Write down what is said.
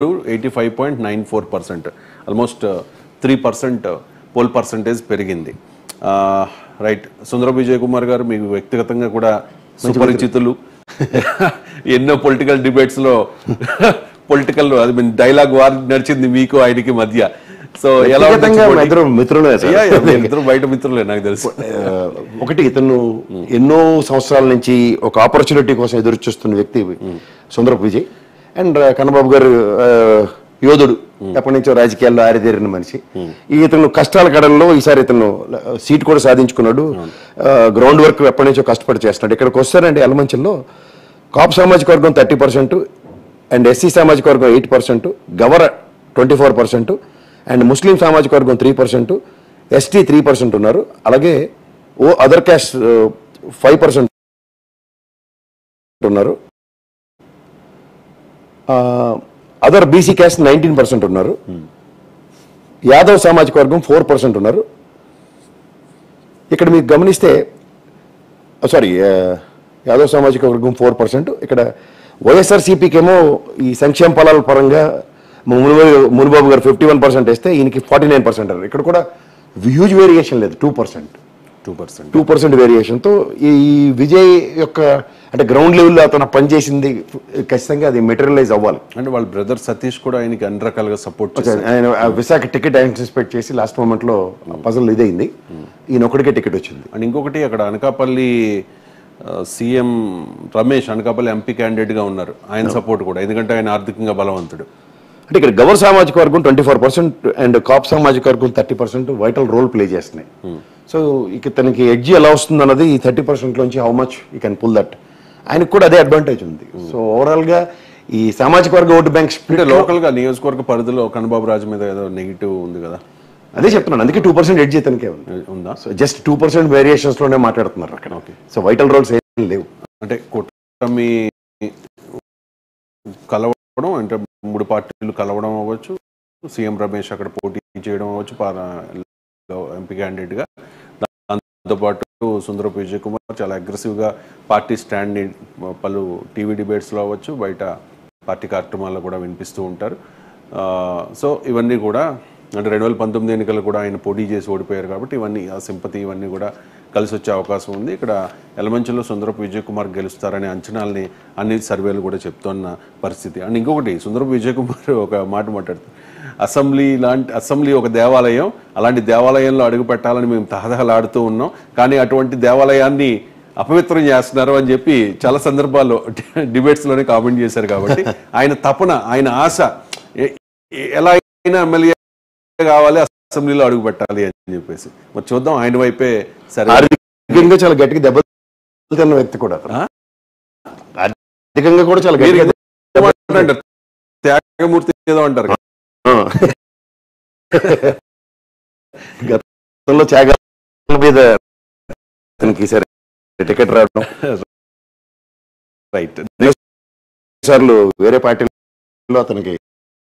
85.94%, almost 3% pole percentage పెరిగింది. Right, సుందర విజయ్ కుమార్ గారు మీకు వ్యక్తిగతంగా కూడా సుపరిచితులు. ఎన్నో పొలిటికల్ డిబేట్స్లో పొలిటికల్ డైలాగ్ వార్ నడిచింది మీకు ఆయనకి మధ్య. సో ఎలా మిత్రులే, బయట మిత్రులే నాకు తెలుసు. ఒకటి, ఇతను ఎన్నో సంవత్సరాల నుంచి ఒక ఆపర్చునిటీ కోసం ఎదురు చూస్తున్న వ్యక్తి సుందరపు విజయ్. అండ్ కన్నబాబు గారు యోధుడు, ఎప్పటి నుంచో రాజకీయాల్లో ఆరితేరిన మనిషి. ఇతను కష్టాల కడల్లో ఈసారి ఇతను సీట్ కూడా సాధించుకున్నాడు. గ్రౌండ్ వర్క్ ఎప్పటి నుంచో కష్టపడి చేస్తున్నాడు. ఇక్కడికి వస్తారండి ఎలమంచిలో కాపు సామాజిక వర్గం 30% అండ్ ఎస్సీ సామాజిక వర్గం 8%, గవర 24% అండ్ ముస్లిం సామాజిక వర్గం 3%, ఎస్టీ 3% ఉన్నారు. అలాగే అదర్ క్యాస్ట్ 5% ఉన్నారు. అదర్ బీసీ క్యాస్ట్ 19% ఉన్నారు. యాదవ్ సామాజిక వర్గం 4% ఉన్నారు. ఇక్కడ మీకు గమనిస్తే యాదవ్ సామాజిక వర్గం 4%. ఇక్కడ వైఎస్ఆర్సీపీకి ఏమో ఈ సంక్షేమ ఫలాల పరంగా మునుబాబు గారు 51% వేస్తే ఈయనకి 49%. ఇక్కడ కూడా హ్యూజ్ వేరియేషన్ లేదు, 2% వేరియేషన్తో ఈ విజయ్ యొక్క అంటే గ్రౌండ్ లెవెల్లో అతను పనిచేసింది ఖచ్చితంగా అది మెటీరియలైజ్ అవ్వాలి. అంటే వాళ్ళ బ్రదర్ సతీష్ కూడా ఆయనకి అన్ని రకాలుగా సపోర్ట్ చేశారు. ఆయన విశాఖ టికెట్ యాంటిసిపేట్ చేసి లాస్ట్ మూమెంట్లో పజల్ ఇదైంది, ఈయన ఒకటికే టికెట్ వచ్చింది. అండ్ ఇంకొకటి, అక్కడ అనకాపల్లి సీఎం రమేష్ అనకాపల్లి ఎంపీ క్యాండిడేట్గా ఉన్నారు. ఆయన సపోర్ట్ కూడా, ఎందుకంటే ఆయన ఆర్థికంగా బలవంతుడు. అంటే ఇక్కడ గవర్ సామాజిక వర్గం 24% అండ్ కాప్ సామాజిక వర్గం 30% వైటల్ రోల్ ప్లే చేస్తున్నాయి. సో ఇక తనకి ఎడ్జి ఎలా వస్తుంది అన్నది ఈ 30%లోంచి how much you can pull that, ఆయనకు కూడా అదే అడ్వాంటేజ్ ఉంది. సో ఓవరాల్గా ఈ సామాజిక వర్గ ఓటు బ్యాంక్ స్ప్లిట్ లోకల్గా నియోజకవర్గ పరిధిలో కన్నబాబు రాజు మీద ఏదో నెగిటివ్ ఉంది కదా, అదే చెప్తున్నాను. అందుకే 2% ఎడ్జి అతనికే ఉందా. సో జస్ట్ 2% వేరియేషన్స్లోనే మాట్లాడుతున్నారు అక్కడ. ఓకే, సో వైటల్ రోల్స్ ఏం లేవు. అంటే కూటమి కలవడం, అంటే 3 పార్టీలు కలవడం అవ్వచ్చు, సీఎం రమేష్ అక్కడ పోటీ చేయడం అవ్వచ్చు ఎంపీ క్యాండిడేట్గా. దాంతోపాటు సుందరపు విజయ్ కుమార్ చాలా అగ్రెసివ్గా పార్టీ స్టాండ్ని పలు టీవీ డిబేట్స్లో అవ్వచ్చు, బయట పార్టీ కార్యక్రమాల్లో కూడా వినిపిస్తూ ఉంటారు. సో ఇవన్నీ కూడా అంటే 2019 ఎన్నికలు కూడా ఆయన పోటీ చేసి ఓడిపోయారు కాబట్టి ఇవన్నీ ఆ సింపతి ఇవన్నీ కూడా కలిసి వచ్చే అవకాశం ఉంది. ఇక్కడ ఎలమంచిలో సుందరపు విజయ్ కుమార్ గెలుస్తారనే అంచనాల్ని అన్ని సర్వేలు కూడా చెప్తున్న పరిస్థితి. అండ్ ఇంకొకటి, సుందరపు విజయ్ కుమార్ ఒక మాట మాట్లాడుతారు, అసెంబ్లీ ఒక దేవాలయం, అలాంటి దేవాలయంలో అడుగు పెట్టాలని మేము తహతహలాడుతూ ఉన్నాం, కానీ అటువంటి దేవాలయాన్ని అపవిత్రం చేస్తున్నారు అని చెప్పి చాలా సందర్భాల్లో డిబేట్స్లోనే కామెంట్ చేశారు. కాబట్టి ఆయన తపన, ఆయన ఆశ ఎలా అయినా ఎమ్మెల్యే కావాలి, అసెంబ్లీలో అడుగు పెట్టాలి అని చెప్పేసి. మరి చూద్దాం, ఆయన వైపే. సరే, ఆర్థికంగా చాలా గట్టిగా దెబ్బతిన్న వ్యక్తి కూడా, ఆర్థికంగా కూడా చాలా గట్టిగా త్యాగమూర్తి ఏదో అంటారు గతంలో త్యాగాల మీద సరే టికెట్ రావడం, రైట్, సార్లు వేరే పార్టీలో అతనికి